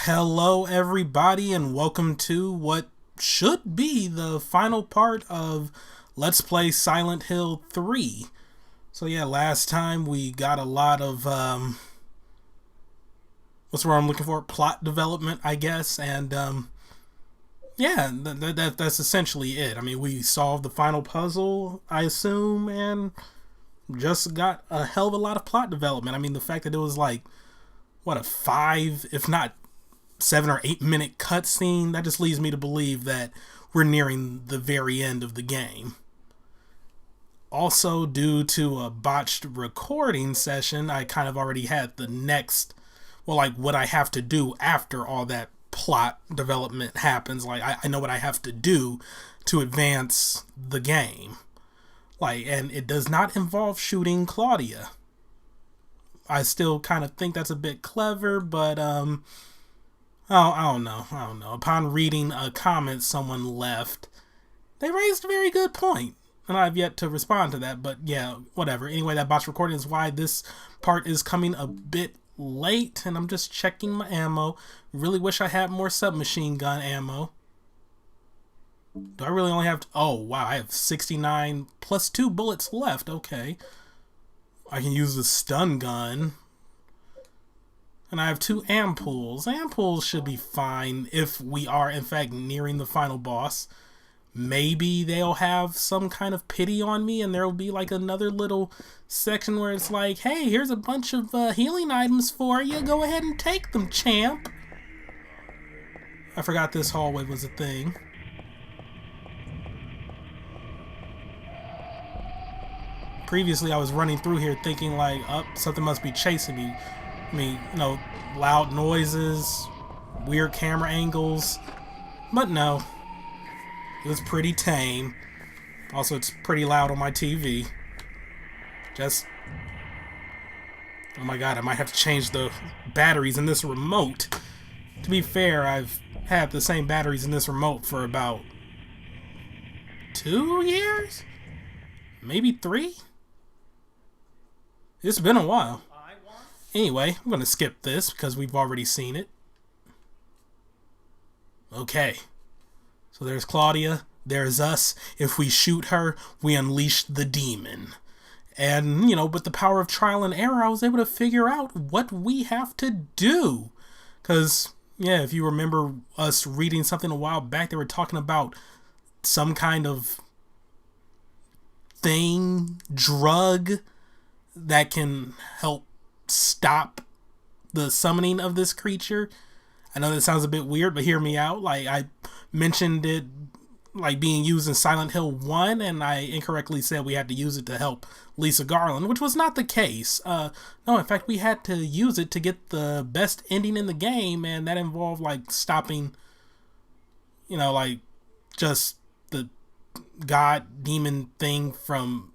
Hello, everybody, and welcome to what should be the final part of Let's Play Silent Hill 3. So, yeah, last time we got a lot of, what's the word I'm looking for? Plot development, I guess, and, yeah, that's essentially it. I mean, we solved the final puzzle, I assume, and just got a hell of a lot of plot development. I mean, the fact that it was like, what, a 5, if not 7 or 8 minute cutscene, that just leads me to believe that we're nearing the very end of the game. Also, due to a botched recording session, I kind of already had the next, well, like what I have to do after all that plot development happens. Like, I know what I have to do to advance the game. Like, and it does not involve shooting Claudia. I still kind of think that's a bit clever, but, I don't know. Upon reading a comment someone left, they raised a very good point, and I've yet to respond to that, but yeah, whatever. Anyway, that botch recording is why this part is coming a bit late, and I'm just checking my ammo. Really wish I had more submachine gun ammo. Do I really only have... oh, wow, I have 69 plus 2 bullets left. Okay. I can use the stun gun. And I have 2 ampoules. Ampoules should be fine if we are, in fact, nearing the final boss. Maybe they'll have some kind of pity on me and there will be like another little section where it's like, hey, here's a bunch of healing items for you. Go ahead and take them, champ. I forgot this hallway was a thing. Previously, I was running through here thinking like, oh, something must be chasing me. I mean, you know, loud noises, weird camera angles, but no, it was pretty tame. Also, it's pretty loud on my TV. Just, oh my god, I might have to change the batteries in this remote. To be fair, I've had the same batteries in this remote for about 2 years? Maybe 3? It's been a while. Anyway, I'm going to skip this because we've already seen it. Okay. So there's Claudia. There's us. If we shoot her, we unleash the demon. And, you know, with the power of trial and error, I was able to figure out what we have to do. Because, yeah, if you remember us reading something a while back, they were talking about some kind of thing, drug, that can help stop the summoning of this creature. I know that sounds a bit weird, but hear me out. Like, I mentioned it like being used in Silent Hill 1, and I incorrectly said we had to use it to help Lisa Garland, which was not the case. No, in fact, we had to use it to get the best ending in the game, and that involved like stopping, you know, like just the god demon thing from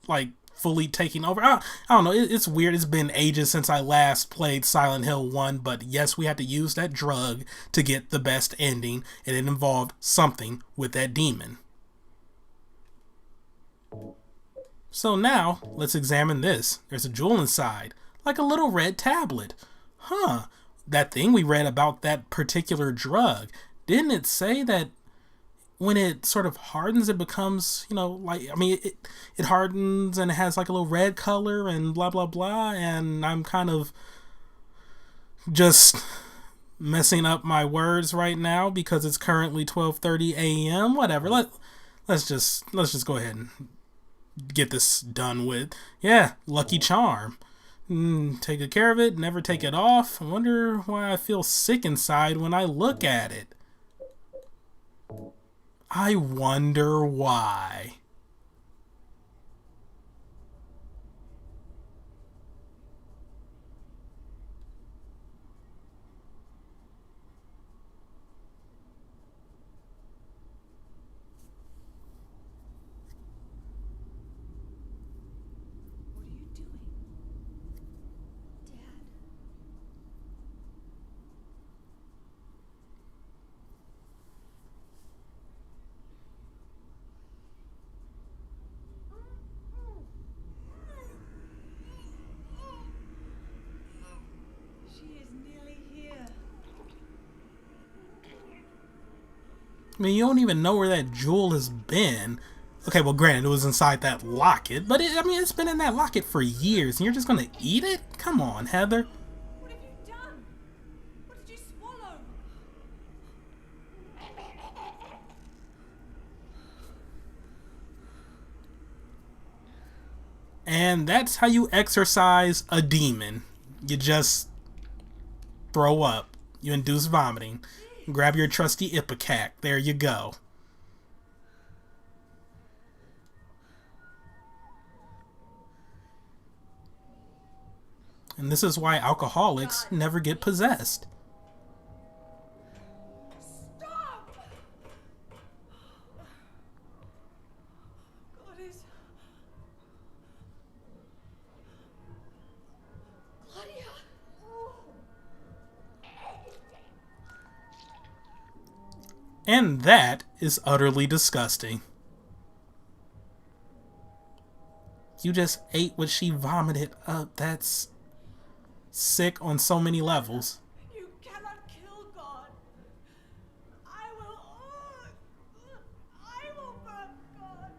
like fully taking over. I don't know. It's weird. It's been ages since I last played Silent Hill 1, but yes, we had to use that drug to get the best ending, and it involved something with that demon. So now, let's examine this. There's a jewel inside, like a little red tablet. Huh, that thing we read about that particular drug, didn't it say that when it sort of hardens, it becomes, you know, like, I mean, it hardens and it has like a little red color and blah, blah, blah. And I'm kind of just messing up my words right now because it's currently 12:30 a.m. Whatever. Let's just go ahead and get this done with. Yeah, Lucky Charm. Take good care of it. Never take it off. I wonder why I feel sick inside when I look at it. I wonder why. What are you doing? Dad. I mean, you don't even know where that jewel has been. Okay, well, granted, it was inside that locket, but I mean, it's been in that locket for years, and you're just gonna eat it? Come on, Heather. What have you done? What did you swallow? And that's how you exorcise a demon. You just throw up. You induce vomiting. Grab your trusty Ipecac. There you go. And this is why alcoholics never get possessed. Stop! God is... Claudia! And that is utterly disgusting. You just ate what she vomited up. That's sick on so many levels. You cannot kill God. I will burn God.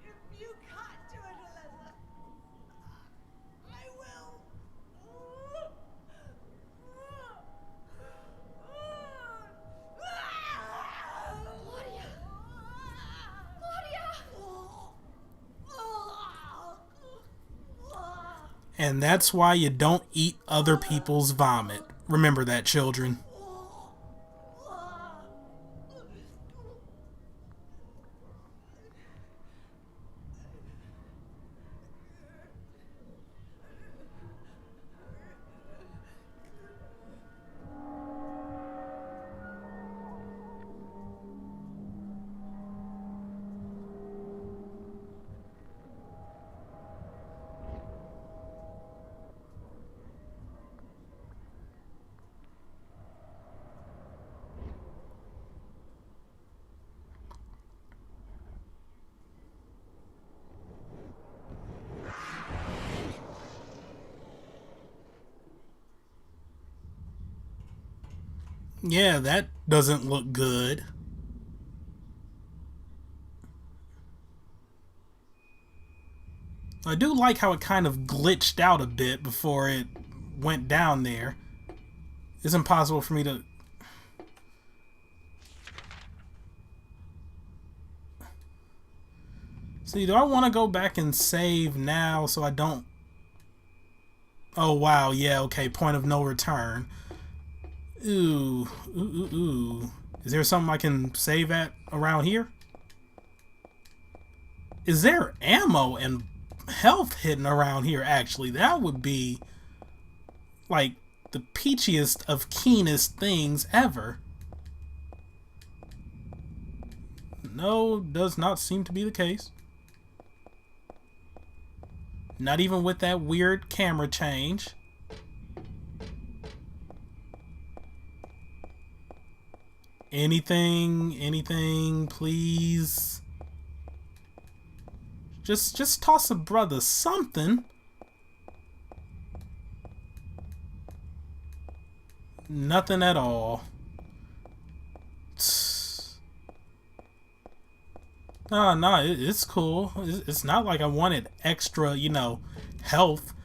If you can't do it, Alyssa, I will. Claudia! And that's why you don't eat other people's vomit. Remember that, children. Yeah, that doesn't look good. I do like how it kind of glitched out a bit before it went down there. It's impossible for me to... See, do I want to go back and save now so I don't... Oh, wow, yeah, okay, point of no return. Ooh. Is there something I can save at around here? Is there ammo and health hidden around here, actually? That would be, like, the peachiest of keenest things ever. No, does not seem to be the case. Not even with that weird camera change. Anything, please. Just toss a brother something. Nothing at all. No, it's cool. It's not like I wanted extra, you know, health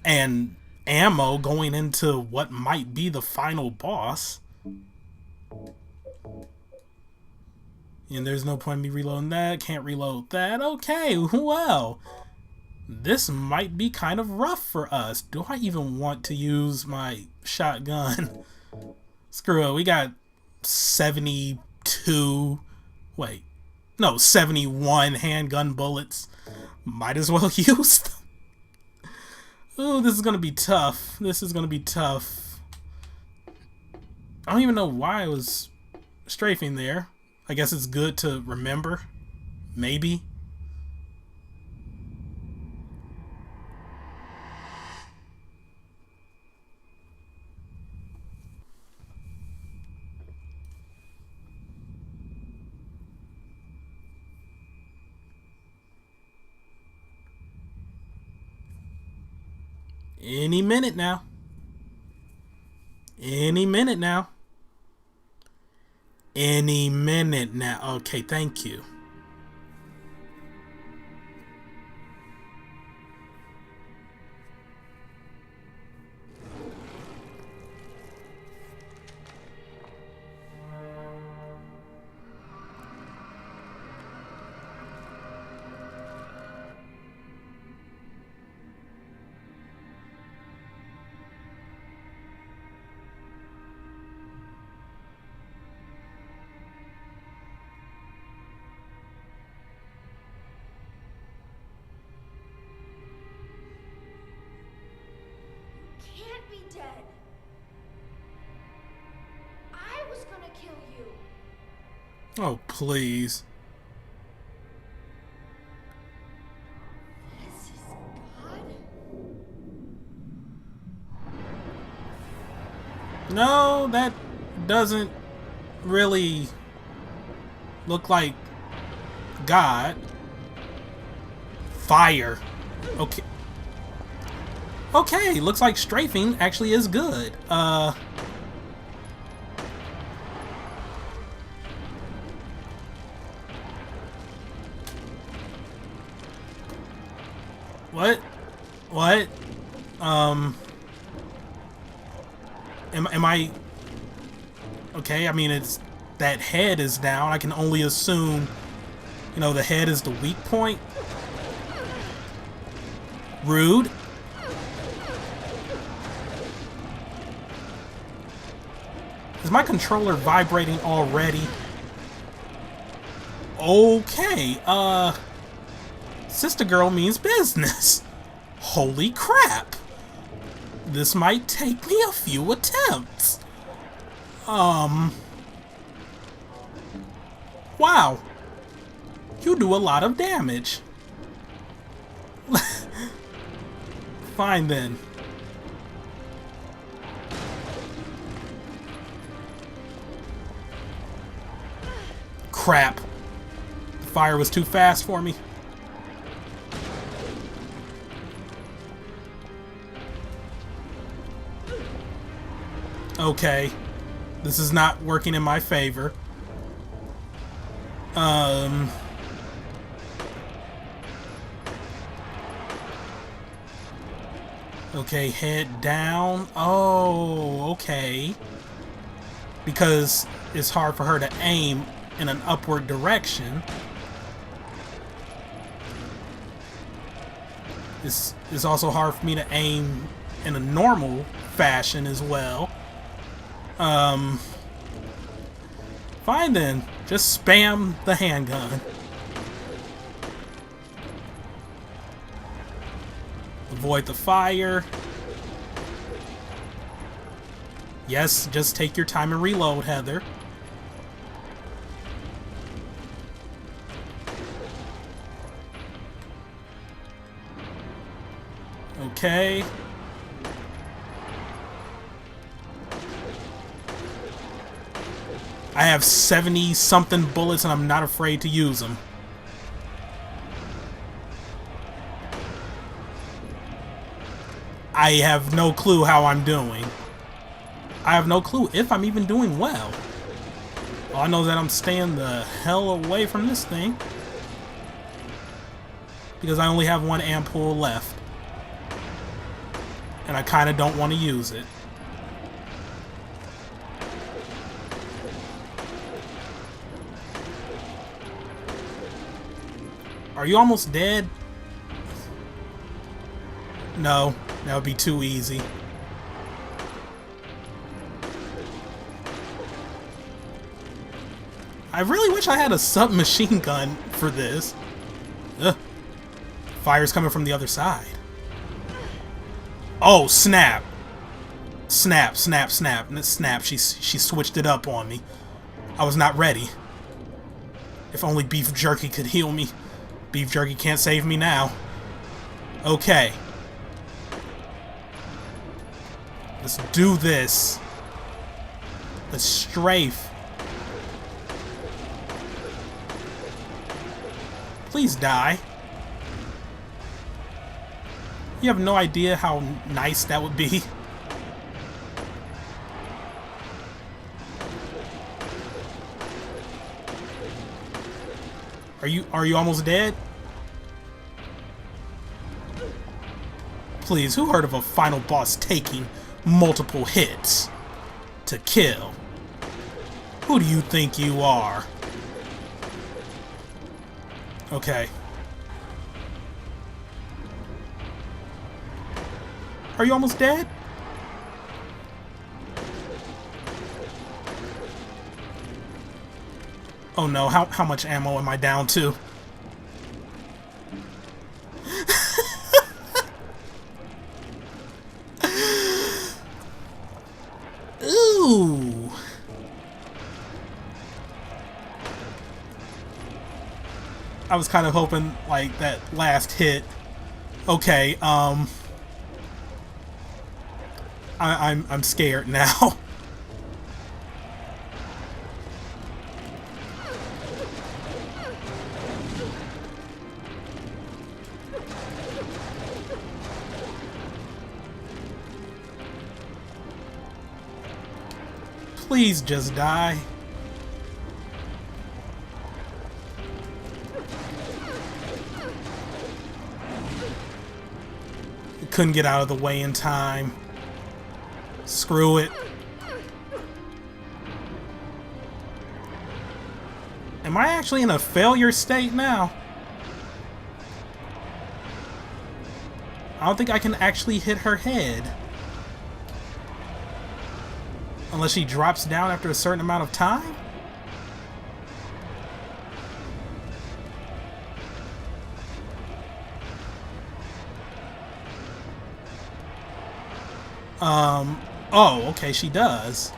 and ammo going into what might be the final boss. And there's no point in me reloading that. Can't reload that. Okay, well, this might be kind of rough for us. Do I even want to use my shotgun? Screw it. We got 72... Wait. No, 71 handgun bullets. Might as well use them. Ooh, this is going to be tough. This is going to be tough. I don't even know why I was strafing there. I guess it's good to remember. Maybe. Any minute now. Any minute now. Any minute now. Okay, thank you. Can't be dead. I was gonna kill you. Oh, please. This is God? No, that doesn't really look like God. Fire. Okay. Okay, looks like strafing actually is good. What? What? Am I okay? I mean, it's that head is down. I can only assume, you know, the head is the weak point. Rude. Is my controller vibrating already? Okay, Sister Girl means business. Holy crap. This might take me a few attempts. Wow. You do a lot of damage. Fine then. Crap. The fire was too fast for me. Okay. This is not working in my favor. Okay, head down. Oh, okay. Because it's hard for her to aim in an upward direction. It's also hard for me to aim in a normal fashion as well. Fine then. Just spam the handgun. Avoid the fire. Yes, just take your time and reload, Heather. Okay. I have 70-something bullets and I'm not afraid to use them. I have no clue how I'm doing. I have no clue if I'm even doing well. All I know is that I'm staying the hell away from this thing. Because I only have one ampoule left. And I kind of don't want to use it. Are you almost dead? No, that would be too easy. I really wish I had a submachine gun for this. Ugh. Fire's coming from the other side. Oh, snap. Snap, snap, snap. Snap, she switched it up on me. I was not ready. If only beef jerky could heal me. Beef jerky can't save me now. Okay. Let's do this. Let's strafe. Please die. You have no idea how nice that would be. Are you almost dead? Please, who heard of a final boss taking multiple hits to kill? Who do you think you are? Okay. Are you almost dead? Oh no, how much ammo am I down to? Ooh. I was kind of hoping like that last hit. Okay, I'm scared now. Please just die. Couldn't get out of the way in time. Screw it. Am I actually in a failure state now? I don't think I can actually hit her head. Unless she drops down after a certain amount of time? Oh, okay, she does.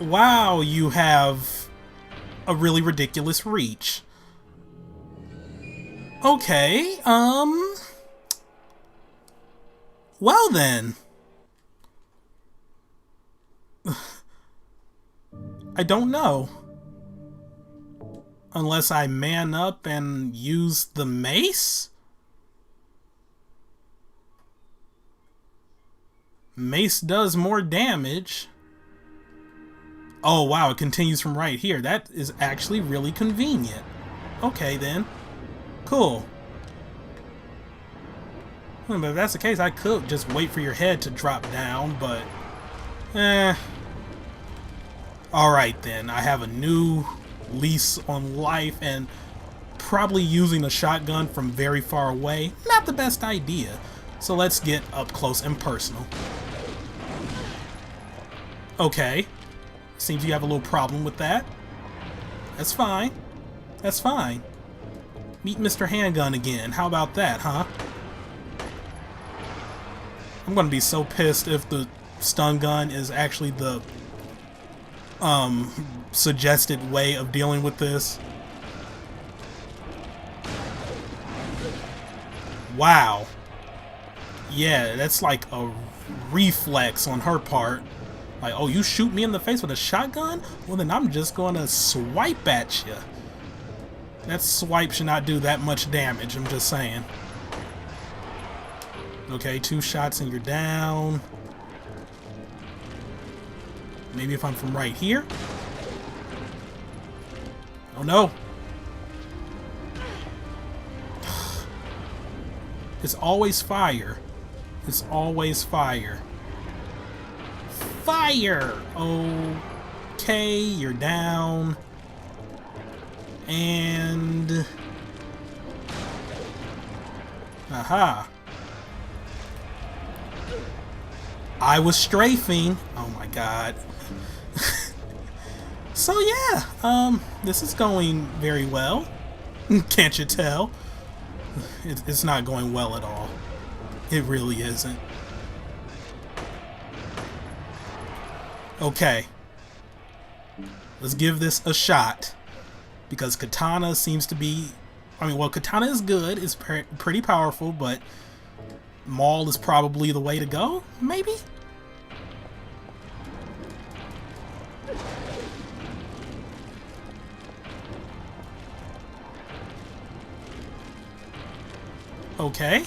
Wow, you have a really ridiculous reach. Okay, well then. I don't know. Unless I man up and use the mace? Mace does more damage. Oh wow, it continues from right here. That is actually really convenient. Okay then. Cool. But if that's the case, I could just wait for your head to drop down, but... Alright then, I have a new lease on life, and probably using a shotgun from very far away, not the best idea. So let's get up close and personal. Okay. Seems you have a little problem with that. That's fine. That's fine. Meet Mr. Handgun again. How about that, huh? I'm gonna be so pissed if the stun gun is actually the suggested way of dealing with this. Wow. Yeah, that's like a reflex on her part. Like, oh, you shoot me in the face with a shotgun? Well, then I'm just gonna swipe at you. That swipe should not do that much damage, I'm just saying. Okay, 2 shots and you're down. Maybe if I'm from right here. Oh no. It's always fire. It's always fire. Fire! Okay, you're down. And... aha. I was strafing. Oh my god. So yeah, this is going very well. Can't you tell? It's not going well at all. It really isn't. Okay. Let's give this a shot. Because Katana seems to be... I mean, well, Katana is good. It's pretty powerful, but... Maul is probably the way to go? Maybe? Okay.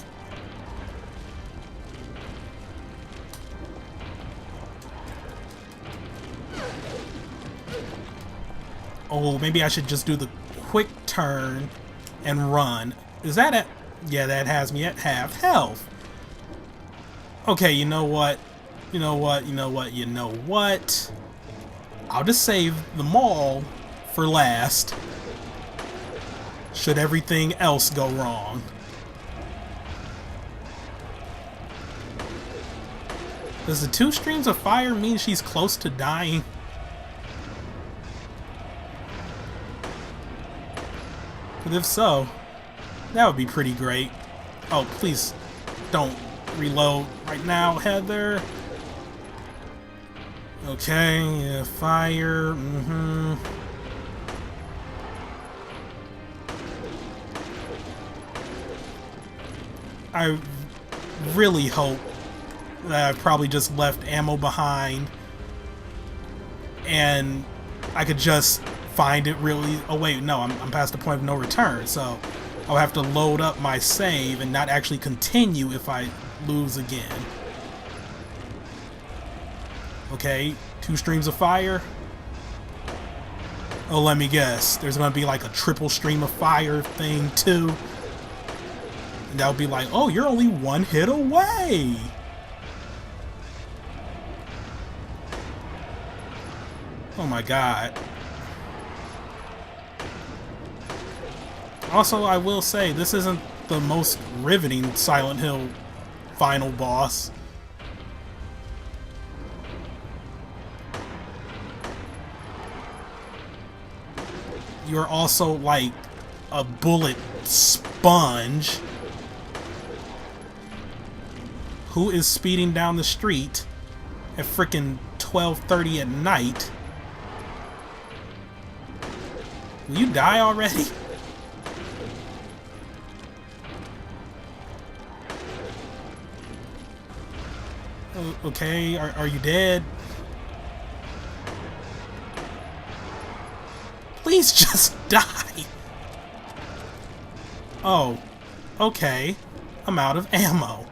Oh, maybe I should just do the quick turn and run. Is that it? Yeah, that has me at half health. Okay, you know what? You know what? You know what? You know what? I'll just save the mall for last. Should everything else go wrong. Does the 2 streams of fire mean she's close to dying? But if so, that would be pretty great. Oh, please don't reload right now, Heather. Okay, yeah, fire, I really hope that I probably just left ammo behind and I could just find it really... Oh wait, no, I'm past the point of no return, so I'll have to load up my save and not actually continue if I lose again. Okay, 2 streams of fire. Oh, let me guess. There's gonna be like a triple stream of fire thing too. And that'll be like, oh, you're only 1 hit away. Oh my god. Also, I will say, this isn't the most riveting Silent Hill final boss. You're also like a bullet sponge who is speeding down the street at frickin' 12:30 at night. Will you die already? Okay, are you dead? Please just die! Oh, okay. I'm out of ammo.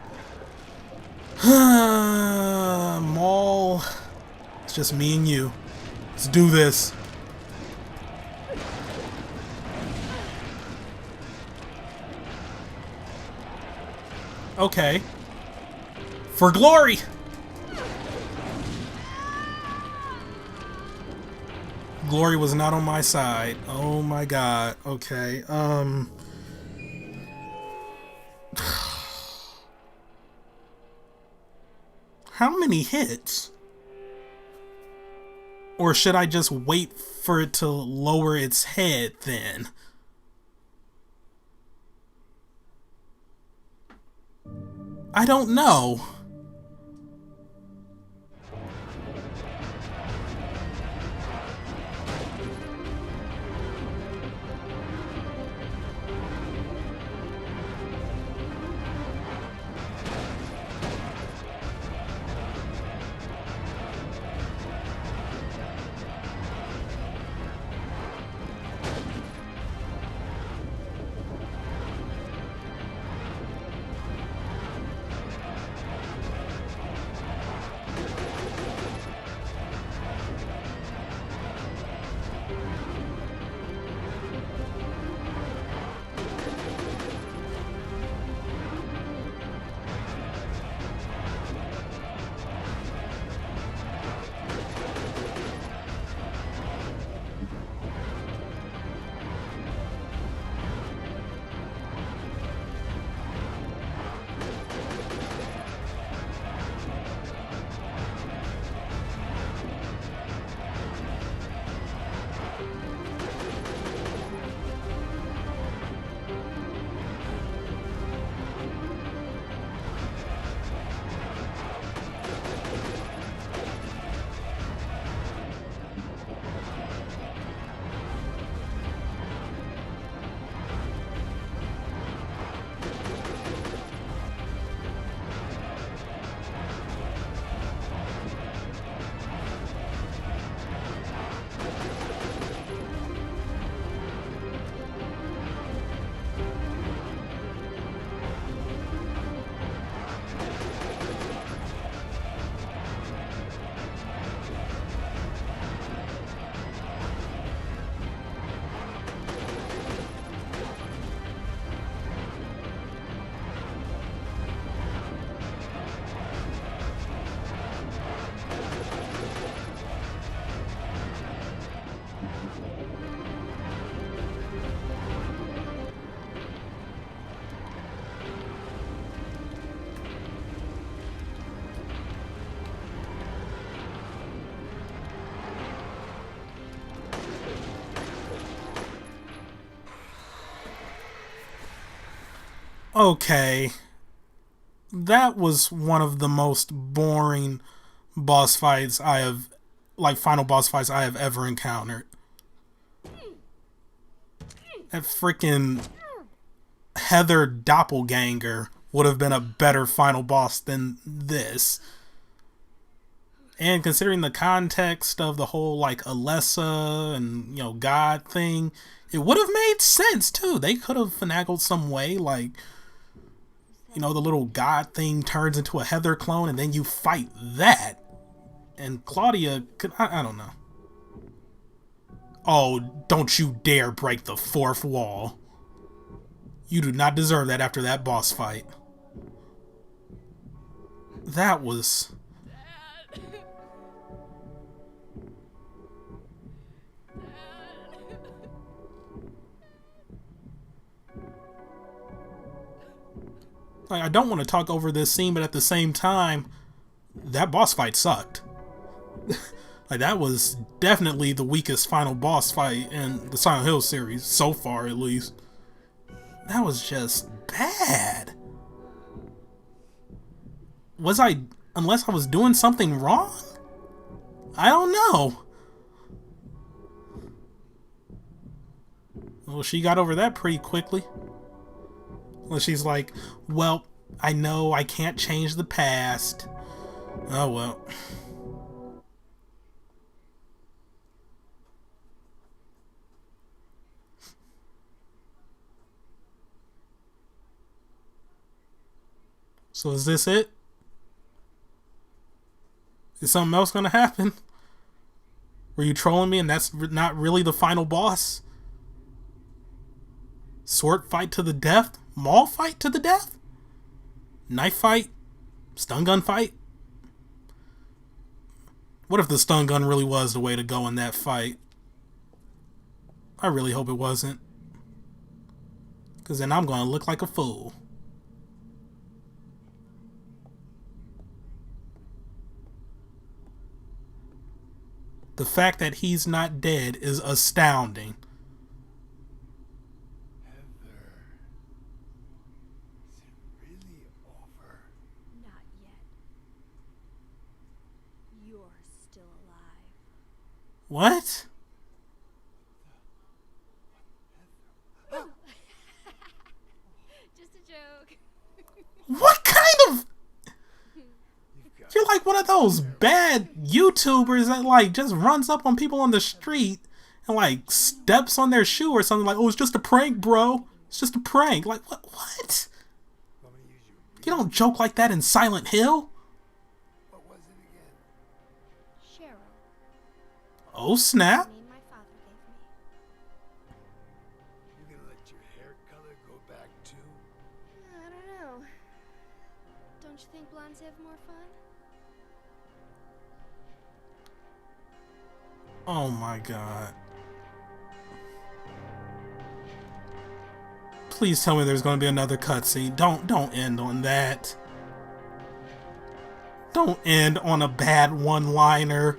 Maul. It's just me and you. Let's do this. Okay. For glory! Glory was not on my side. Oh my god. Okay. How many hits? Or should I just wait for it to lower its head then? I don't know. Okay, that was one of the most boring boss fights I have, like final boss fights I have ever encountered. That freaking Heather Doppelganger would have been a better final boss than this. And considering the context of the whole like Alessa and God thing, it would have made sense too. They could have finagled some way, like the little God thing turns into a Heather clone, and then you fight that. And Claudia could, I don't know. Oh, don't you dare break the fourth wall. You do not deserve that after that boss fight. That was... Like, I don't want to talk over this scene, but at the same time, that boss fight sucked. Like, that was definitely the weakest final boss fight in the Silent Hill series, so far at least. That was just bad. Was I, unless I was doing something wrong? I don't know. Well, she got over that pretty quickly. Well, she's like, well, I know I can't change the past. Oh, well. So is this it? Is something else gonna happen? Were you trolling me and that's not really the final boss? Sword fight to the death? Maul fight to the death? Knife fight? Stun gun fight? What if the stun gun really was the way to go in that fight? I really hope it wasn't. Because then I'm going to look like a fool. The fact that he's not dead is astounding. What? Oh. Just a joke. What kind of... You're like one of those bad YouTubers that like just runs up on people on the street and like steps on their shoe or something, like, oh, it's just a prank, bro. It's just a prank. Like, what? You don't joke like that in Silent Hill. Oh, snap. My father gave me. You gonna let your hair color go back too? I don't know. Don't you think blondes have more fun? Oh my god. Please tell me there's going to be another cutscene. Don't end on that. Don't end on a bad one-liner.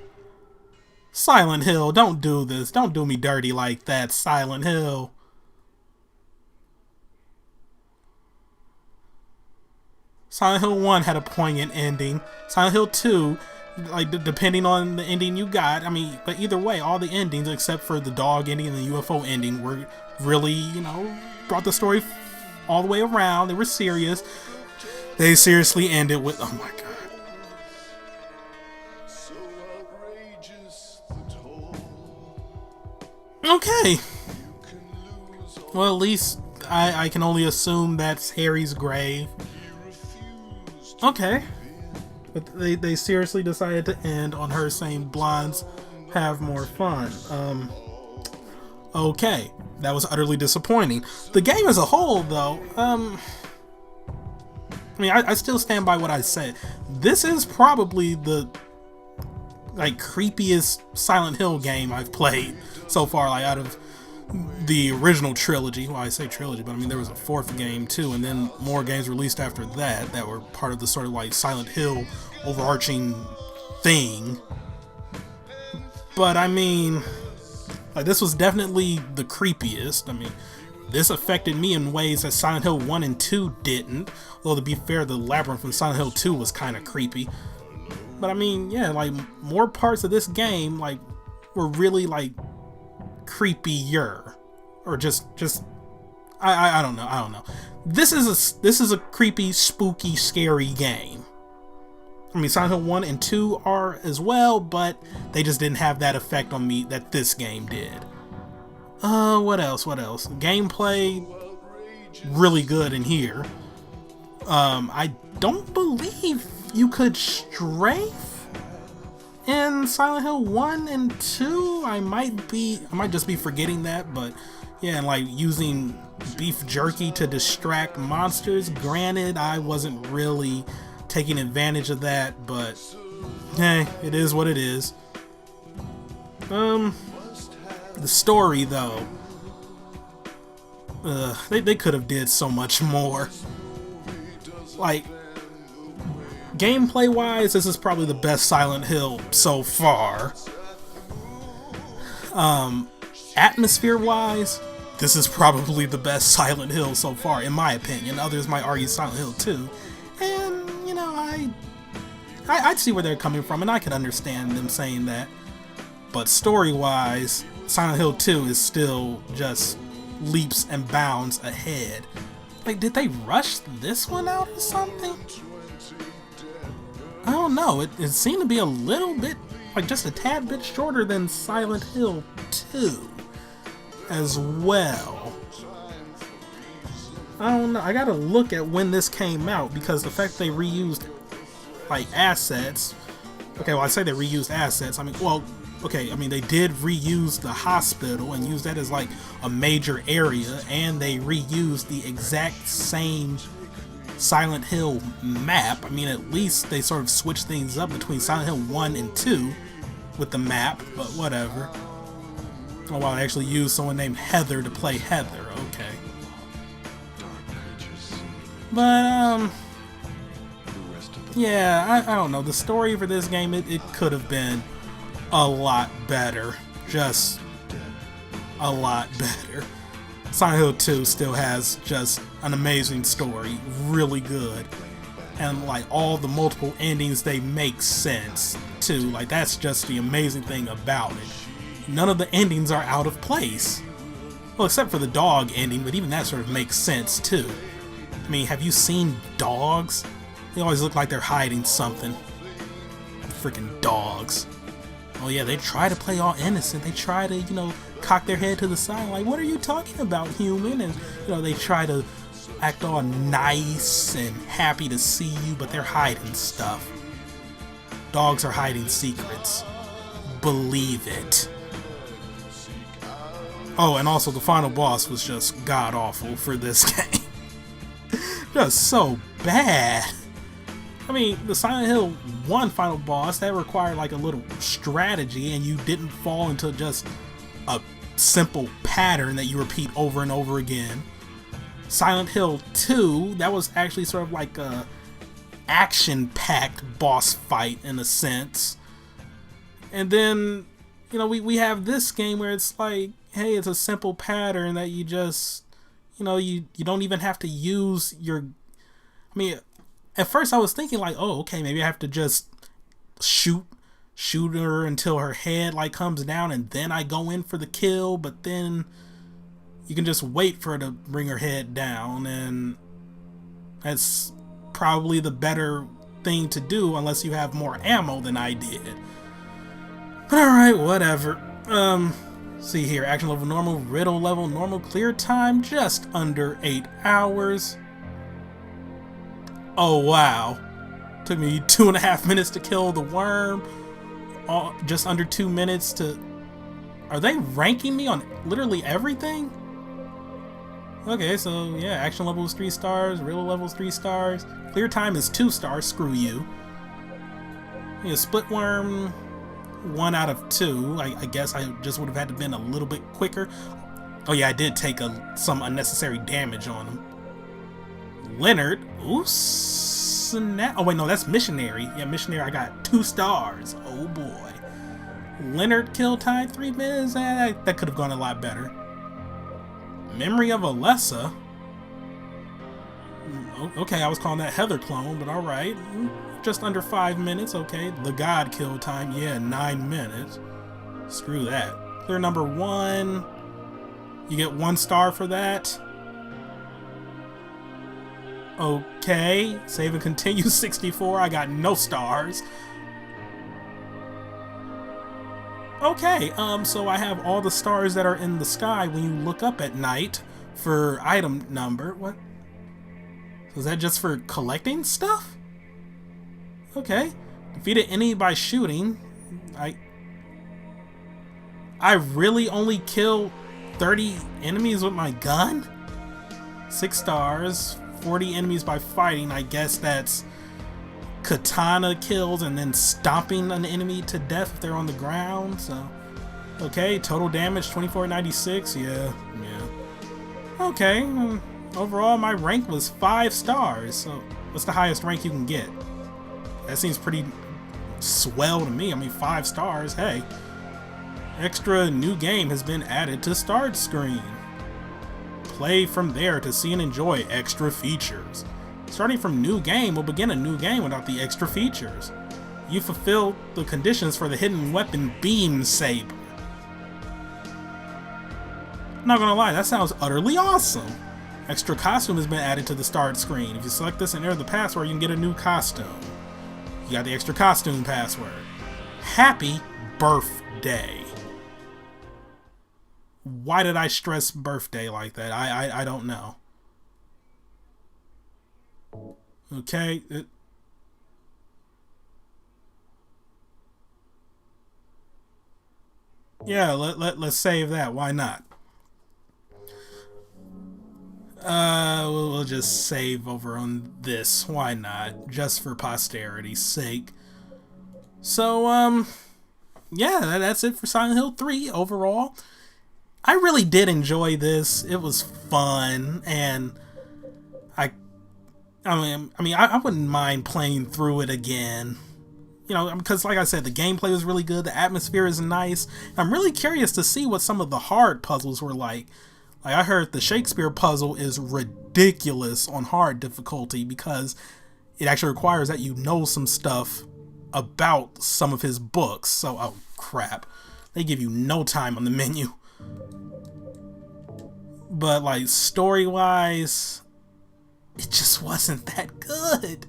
Silent Hill, don't do this. Don't do me dirty like that, Silent Hill. Silent Hill 1 had a poignant ending. Silent Hill 2, like, depending on the ending you got, I mean, but either way, all the endings except for the dog ending and the UFO ending were really, brought the story all the way around. They were serious. They seriously ended with, oh my god. Okay. Well, at least I can only assume that's Harry's grave. Okay. But they seriously decided to end on her saying blondes have more fun. Okay. That was utterly disappointing. The game as a whole, though, I mean, I still stand by what I said. This is probably the, like, creepiest Silent Hill game I've played so far, like, out of the original trilogy. Well, I say trilogy, but I mean there was a fourth game too, and then more games released after that that were part of the sort of like Silent Hill overarching thing. But I mean, like, this was definitely the creepiest. I mean, this affected me in ways that Silent Hill 1 and 2 didn't. Although to be fair, the labyrinth from Silent Hill 2 was kind of creepy. But I mean, yeah, like more parts of this game like were really like creepier, or just I don't know. This is a creepy, spooky, scary game. I mean, Silent Hill 1 and 2 are as well, but they just didn't have that effect on me that this game did. What else? Gameplay, really good in here. I don't believe you could strafe in Silent Hill 1 and 2. I might just be forgetting that, but yeah, and like using beef jerky to distract monsters. Granted, I wasn't really taking advantage of that, but hey, it is what it is. The story though, they could have did so much more. Like, gameplay wise, this is probably the best Silent Hill so far. Atmosphere wise, this is probably the best Silent Hill so far, in my opinion. Others might argue Silent Hill 2. And, you know, I'd see where they're coming from, and I could understand them saying that. But story-wise, Silent Hill 2 is still just leaps and bounds ahead. Like, did they rush this one out or something? I don't know. It seemed to be a little bit, like just a tad bit shorter than Silent Hill 2 as well. I don't know. I gotta look at when this came out, because the fact they reused like assets. Okay, well, I say they reused assets. I mean, well, okay, I mean, they did reuse the hospital and use that as like a major area, and they reused the exact same Silent Hill map. I mean, at least they sort of switched things up between Silent Hill 1 and 2 with the map, but whatever. Oh wow, they actually used someone named Heather to play Heather, okay. But, yeah, I don't know. The story for this game, it could have been a lot better. Just a lot better. Silent Hill 2 still has just an amazing story, really good. And like all the multiple endings, they make sense too. Like, that's just the amazing thing about it. None of the endings are out of place. Well, except for the dog ending, but even that sort of makes sense too. I mean, have you seen dogs? They always look like they're hiding something. Freaking dogs. Oh yeah, they try to play all innocent. They try to, you know, cock their head to the side like, what are you talking about, human? And, you know, they try to act all nice and happy to see you, but they're hiding stuff. Dogs are hiding secrets. Believe it. Oh, and also the final boss was just god-awful for this game. Just so bad. I mean, the Silent Hill 1 final boss, that required like a little strategy, and you didn't fall into just a simple pattern that you repeat over and over again. Silent Hill 2, that was actually sort of like a action-packed boss fight in a sense. And then, you know, we have this game where it's like, hey, it's a simple pattern that you just, you know, you don't even have to use your... I mean, at first I was thinking like, oh, okay, maybe I have to just shoot her until her head like comes down and then I go in for the kill, but then you can just wait for her to bring her head down, and that's probably the better thing to do unless you have more ammo than I did. But alright, whatever. See here, action level normal, riddle level normal, clear time just under 8 hours. Oh wow. Took me 2.5 minutes to kill the worm. Just under 2 minutes to... Are they ranking me on literally everything? Okay, so yeah, action level is 3 stars, riddle level is 3 stars, clear time is 2 stars, screw you. Yeah, split worm, 1 out of 2. I guess I just would have had to been a little bit quicker. Oh yeah, I did take some unnecessary damage on him. Leonard, ooh snap. Oh wait, no, that's missionary. Yeah, missionary, I got 2 stars. Oh boy. Leonard kill time 3 minutes. That could have gone a lot better. Memory of Alessa? Okay, I was calling that Heather clone, but alright. Just under 5 minutes, okay. The God kill time, yeah, 9 minutes. Screw that. Clear number 1. You get 1 star for that. Okay, save and continue 64. I got no stars. Okay, so I have all the stars that are in the sky when you look up at night for item number. What? So is that just for collecting stuff? Okay. Defeated enemy by shooting. I really only kill 30 enemies with my gun? 6 stars. 40 enemies by fighting. I guess that's katana kills and then stomping an enemy to death if they're on the ground. So, okay, total damage 2496. Yeah. Okay. Overall, my rank was 5 stars. So, what's the highest rank you can get? That seems pretty swell to me. I mean, 5 stars. Hey, extra new game has been added to start screen. Play from there to see and enjoy extra features. Starting from new game will begin a new game without the extra features. You fulfill the conditions for the hidden weapon Beam Saber. Not gonna lie, that sounds utterly awesome. Extra costume has been added to the start screen. If you select this and enter the password, you can get a new costume. You got the extra costume password. Happy birthday. Why did I stress birthday like that? I don't know. Okay. Yeah, let's save that. Why not? We'll just save over on this. Why not? Just for posterity's sake. So, yeah, that's it for Silent Hill 3 overall. I really did enjoy this. It was fun, and I wouldn't mind playing through it again. You know, because like I said, the gameplay was really good, the atmosphere is nice. I'm really curious to see what some of the hard puzzles were like. Like, I heard the Shakespeare puzzle is ridiculous on hard difficulty because it actually requires that you know some stuff about some of his books. So, oh crap. They give you no time on the menu. But, like, story-wise, it just wasn't that good.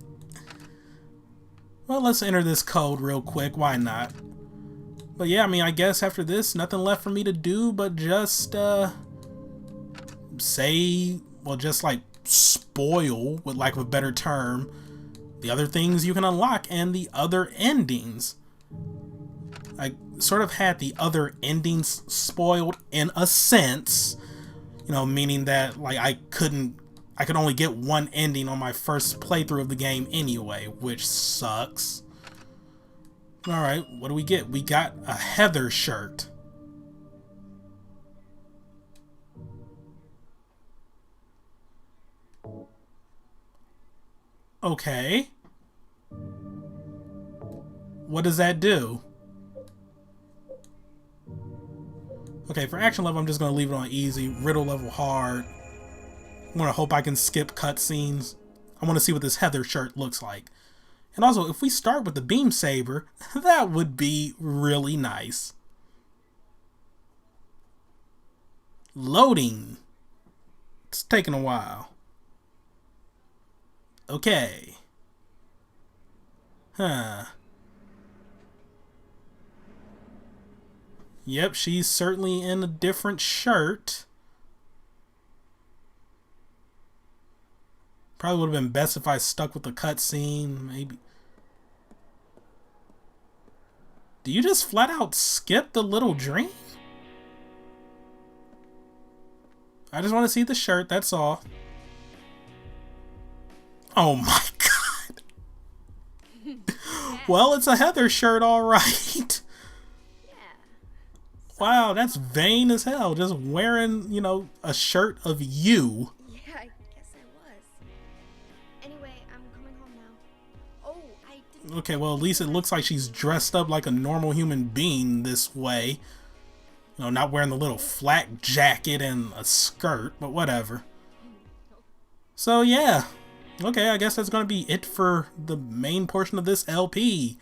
Well, let's enter this code real quick. Why not? But yeah, I mean, I guess after this, nothing left for me to do but just, say, well, just, like, spoil, with lack of a better term, the other things you can unlock and the other endings. I sort of had the other endings spoiled in a sense, you know, meaning that, like, I could only get one ending on my first playthrough of the game anyway, which sucks. Alright, what do we get? We got a Heather shirt. Okay. What does that do? Okay, for action level, I'm just going to leave it on easy. Riddle level hard. I want to hope I can skip cutscenes. I want to see what this Heather shirt looks like. And also, if we start with the Beam Saber, that would be really nice. Loading. It's taking a while. Okay. Huh. Yep, she's certainly in a different shirt. Probably would have been best if I stuck with the cutscene, maybe. Do you just flat out skip the little dream? I just want to see the shirt, that's all. Oh my god. Well, it's a Heather shirt, alright. Wow, that's vain as hell. Just wearing, you know, a shirt of you. Yeah, I guess I was. Anyway, I'm coming home now. Oh, I didn't... Okay, well, at least it looks like she's dressed up like a normal human being this way. You know, not wearing the little flak jacket and a skirt, but whatever. So yeah, okay, I guess that's gonna be it for the main portion of this LP.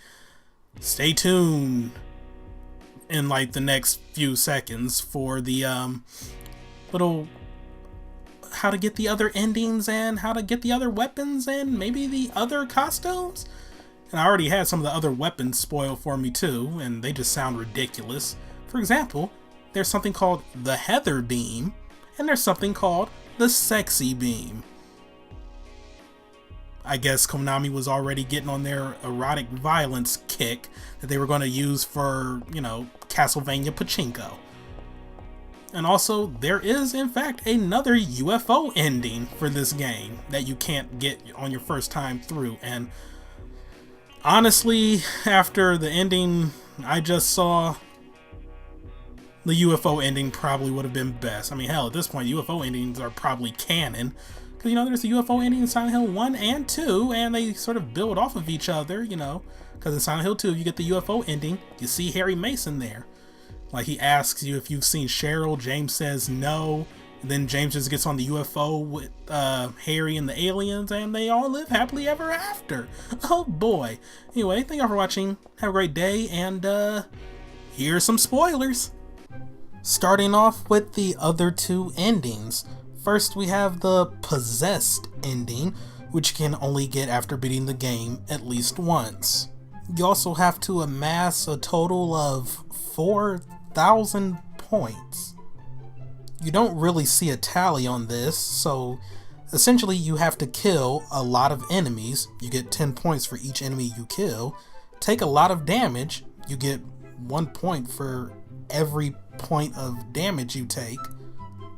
Stay tuned in like the next few seconds for the little how to get the other endings and how to get the other weapons and maybe the other costumes. And I already had some of the other weapons spoiled for me too, and they just sound ridiculous. For example, there's something called the Heather Beam, and there's something called the Sexy Beam. I guess Konami was already getting on their erotic violence kick that they were going to use for, you know, Castlevania Pachinko. And also, there is in fact another UFO ending for this game that you can't get on your first time through. And honestly, after the ending I just saw, the UFO ending probably would have been best. I mean, hell, at this point, UFO endings are probably canon. Because, you know, there's a UFO ending in Silent Hill 1 and 2, and they sort of build off of each other, you know. Because in Silent Hill 2, you get the UFO ending, you see Harry Mason there. Like, he asks you if you've seen Cheryl, James says no, and then James just gets on the UFO with Harry and the aliens, and they all live happily ever after. Oh boy. Anyway, thank y'all for watching, have a great day, and here's some spoilers. Starting off with the other two endings. First, we have the Possessed ending, which you can only get after beating the game at least once. You also have to amass a total of 4,000 points. You don't really see a tally on this, so essentially you have to kill a lot of enemies. You get 10 points for each enemy you kill. Take a lot of damage. You get 1 point for every point of damage you take.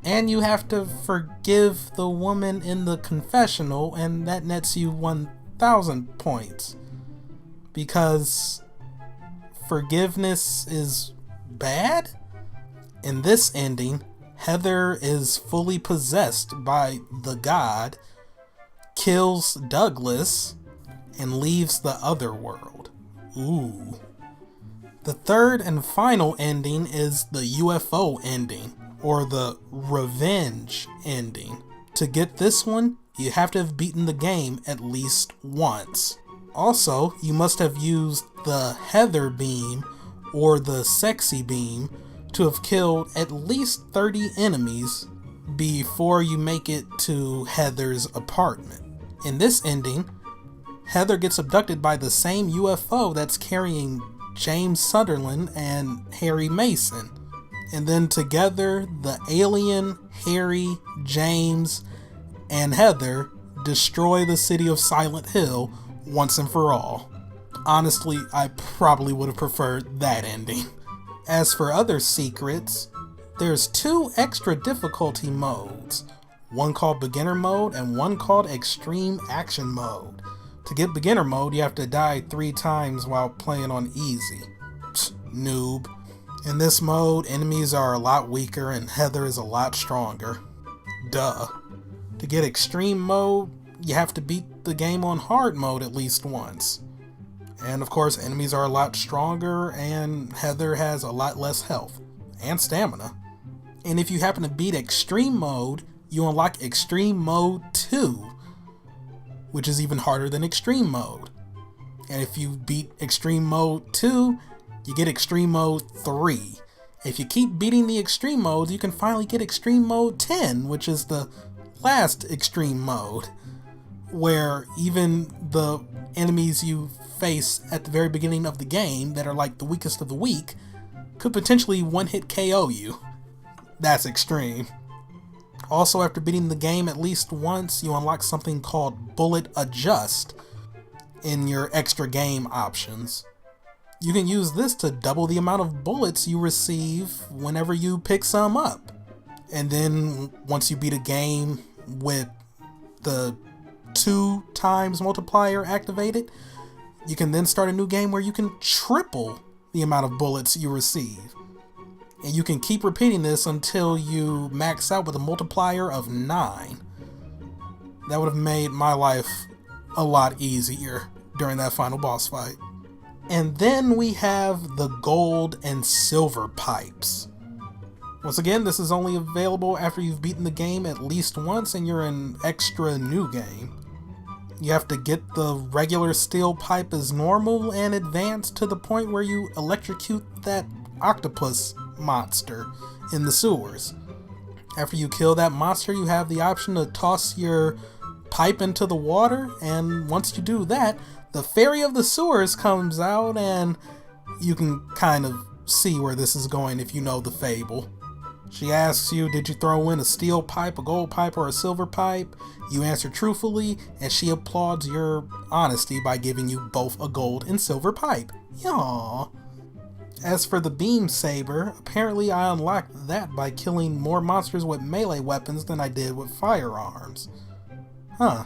And you have to forgive the woman in the confessional, and that nets you 1,000 points. Because forgiveness is bad? In this ending, Heather is fully possessed by the god, kills Douglas, and leaves the other world. Ooh. The third and final ending is the UFO ending, or the Revenge ending. To get this one, you have to have beaten the game at least once. Also, you must have used the Heather Beam or the Sexy Beam to have killed at least 30 enemies before you make it to Heather's apartment. In this ending, Heather gets abducted by the same UFO that's carrying James Sutherland and Harry Mason. And then together, the alien, Harry, James, and Heather destroy the city of Silent Hill once and for all. Honestly, I probably would have preferred that ending. As for other secrets, there's 2 extra difficulty modes. One called Beginner Mode and one called Extreme Action Mode. To get Beginner Mode, you have to die 3 times while playing on Easy. Psst, noob. In this mode, enemies are a lot weaker and Heather is a lot stronger. Duh. To get Extreme Mode, you have to beat the game on Hard Mode at least once. And of course, enemies are a lot stronger and Heather has a lot less health and stamina. And if you happen to beat Extreme Mode, you unlock Extreme Mode 2, which is even harder than Extreme Mode. And if you beat Extreme Mode 2, you get Extreme Mode 3. If you keep beating the Extreme Modes, you can finally get Extreme Mode 10, which is the last Extreme Mode, where even the enemies you face at the very beginning of the game that are like the weakest of the weak could potentially one-hit KO you. That's extreme. Also, after beating the game at least once, you unlock something called Bullet Adjust in your extra game options. You can use this to double the amount of bullets you receive whenever you pick some up. And then once you beat a game with the 2 times multiplier activated, you can then start a new game where you can triple the amount of bullets you receive. And you can keep repeating this until you max out with a multiplier of 9. That would have made my life a lot easier during that final boss fight. And then we have the gold and silver pipes. Once again, this is only available after you've beaten the game at least once and you're in extra new game. You have to get the regular steel pipe as normal and advance to the point where you electrocute that octopus monster in the sewers. After you kill that monster, you have the option to toss your pipe into the water, and once you do that, the fairy of the sewers comes out, and you can kind of see where this is going if you know the fable. She asks you, did you throw in a steel pipe, a gold pipe, or a silver pipe? You answer truthfully, and she applauds your honesty by giving you both a gold and silver pipe. Yaww. As for the beam saber, apparently I unlocked that by killing more monsters with melee weapons than I did with firearms. Huh.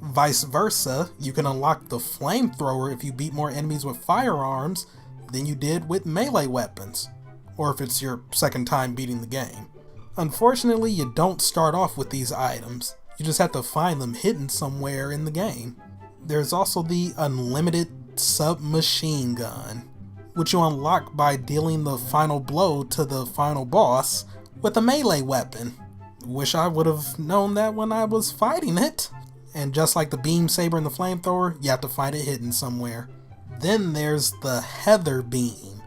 Vice versa, you can unlock the flamethrower if you beat more enemies with firearms than you did with melee weapons, or if it's your second time beating the game. Unfortunately, you don't start off with these items, you just have to find them hidden somewhere in the game. There's also the unlimited submachine gun, which you unlock by dealing the final blow to the final boss with a melee weapon. Wish I would have known that when I was fighting it. And just like the beam saber and the flamethrower, you have to find it hidden somewhere. Then there's the Heather Beam,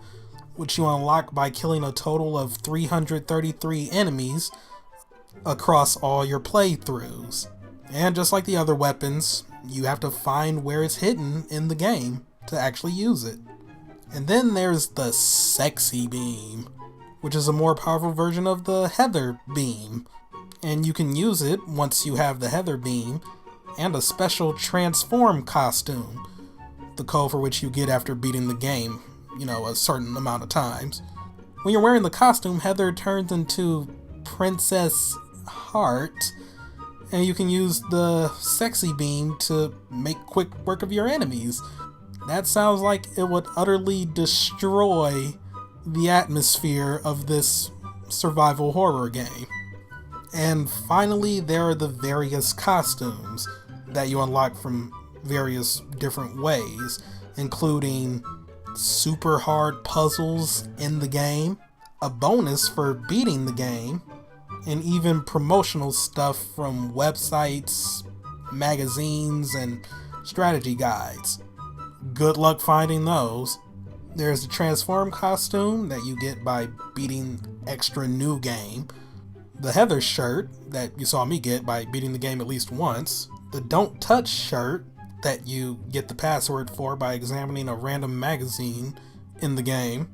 which you unlock by killing a total of 333 enemies across all your playthroughs. And just like the other weapons, you have to find where it's hidden in the game to actually use it. And then there's the Sexy Beam, which is a more powerful version of the Heather Beam. And you can use it once you have the Heather Beam and a special transform costume, the code for which you get after beating the game, a certain amount of times. When you're wearing the costume, Heather turns into Princess Heart, and you can use the Sexy Beam to make quick work of your enemies. That sounds like it would utterly destroy the atmosphere of this survival horror game. And finally, there are the various costumes that you unlock from various different ways, including super hard puzzles in the game, a bonus for beating the game, and even promotional stuff from websites, magazines, and strategy guides. Good luck finding those. There's the transform costume that you get by beating extra new game, the Heather shirt that you saw me get by beating the game at least once, the Don't Touch shirt that you get the password for by examining a random magazine in the game,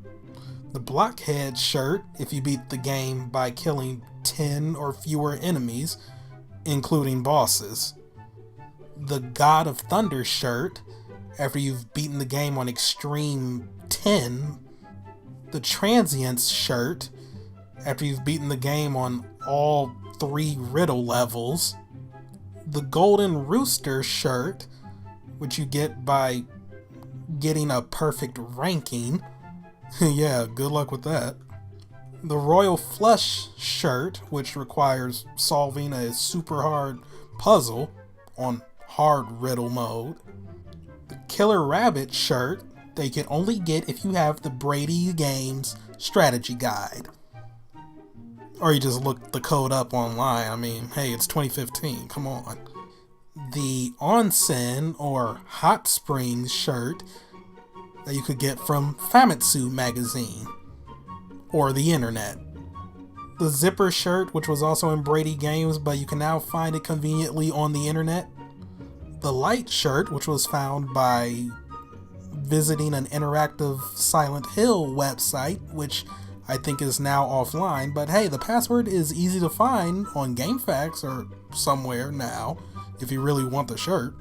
the Blockhead shirt if you beat the game by killing 10 or fewer enemies, including bosses, the God of Thunder shirt after you've beaten the game on Extreme 10, the Transience shirt after you've beaten the game on all 3 riddle levels, the Golden Rooster shirt, which you get by getting a perfect ranking. Yeah, good luck with that. The Royal Flush shirt, which requires solving a super hard puzzle on hard riddle mode. The Killer Rabbit shirt that you can only get if you have the Brady Games strategy guide. Or you just look the code up online. I mean, hey, it's 2015, come on. The Onsen or Hot Springs shirt that you could get from Famitsu magazine or the internet. The Zipper shirt, which was also in Brady Games, but you can now find it conveniently on the internet. The Light shirt, which was found by visiting an interactive Silent Hill website, which I think is now offline, but hey, the password is easy to find on GameFAQs or somewhere now, if you really want the shirt.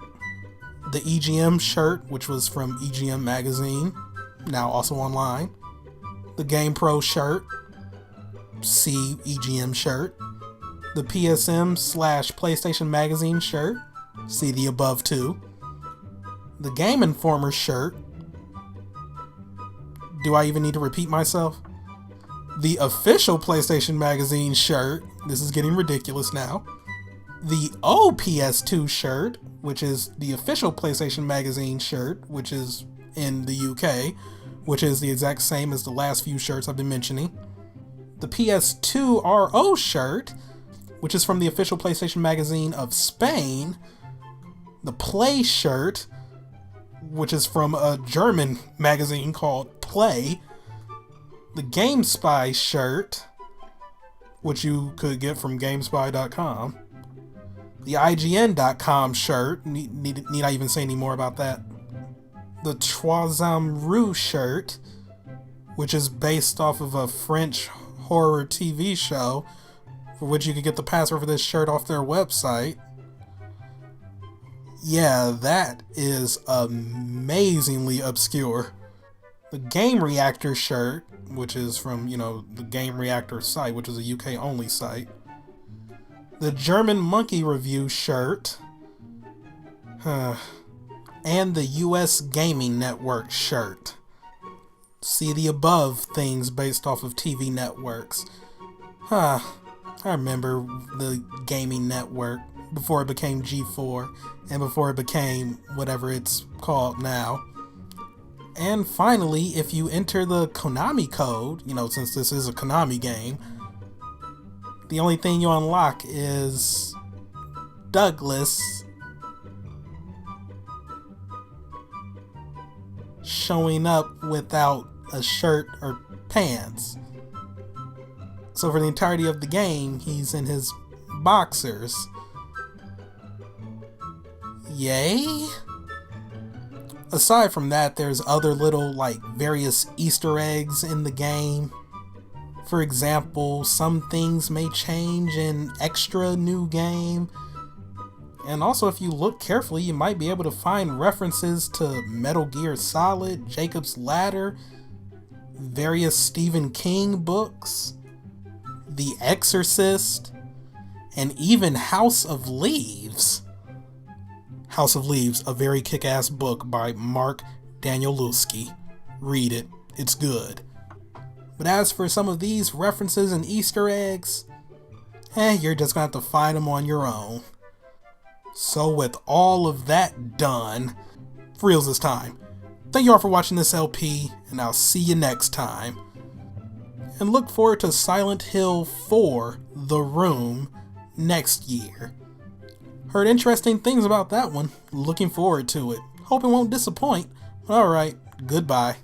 The EGM shirt, which was from EGM Magazine, now also online. The GamePro shirt, see EGM shirt. The PSM/PlayStation Magazine shirt, see the above two. The Game Informer shirt. Do I even need to repeat myself? The official PlayStation Magazine shirt. This is getting ridiculous now. The OPS2 shirt, which is the official PlayStation Magazine shirt, which is in the UK, which is the exact same as the last few shirts I've been mentioning. the PS2 RO shirt, which is from the official PlayStation magazine of Spain, the Play shirt, which is from a German magazine called Play, the GameSpy shirt, which you could get from GameSpy.com, the IGN.com shirt, need I even say any more about that? The Troisième Rue shirt, which is based off of a French horror TV show, for which you could get the password for this shirt off their website. Yeah, that is amazingly obscure. The Game Reactor shirt, which is from, the Game Reactor site, which is a UK only site. The German Monkey Review shirt. And the US Gaming Network shirt. See the above things based off of TV networks. I remember the Gaming Network before it became G4 and before it became whatever it's called now. And finally, if you enter the Konami code, since this is a Konami game, the only thing you unlock is Douglas showing up without a shirt or pants. So for the entirety of the game, he's in his boxers. Yay? Aside from that, there's other little, various Easter eggs in the game. For example, some things may change in extra new game. And also, if you look carefully, you might be able to find references to Metal Gear Solid, Jacob's Ladder, various Stephen King books, The Exorcist, and even House of Leaves. House of Leaves, a very kick-ass book by Mark Danielewski. Read it, it's good. But as for some of these references and Easter eggs, you're just gonna have to find them on your own. So with all of that done, Freels this time. Thank you all for watching this LP, and I'll see you next time. And look forward to Silent Hill 4: The Room next year. Heard interesting things about that one. Looking forward to it. Hope it won't disappoint. Alright, goodbye.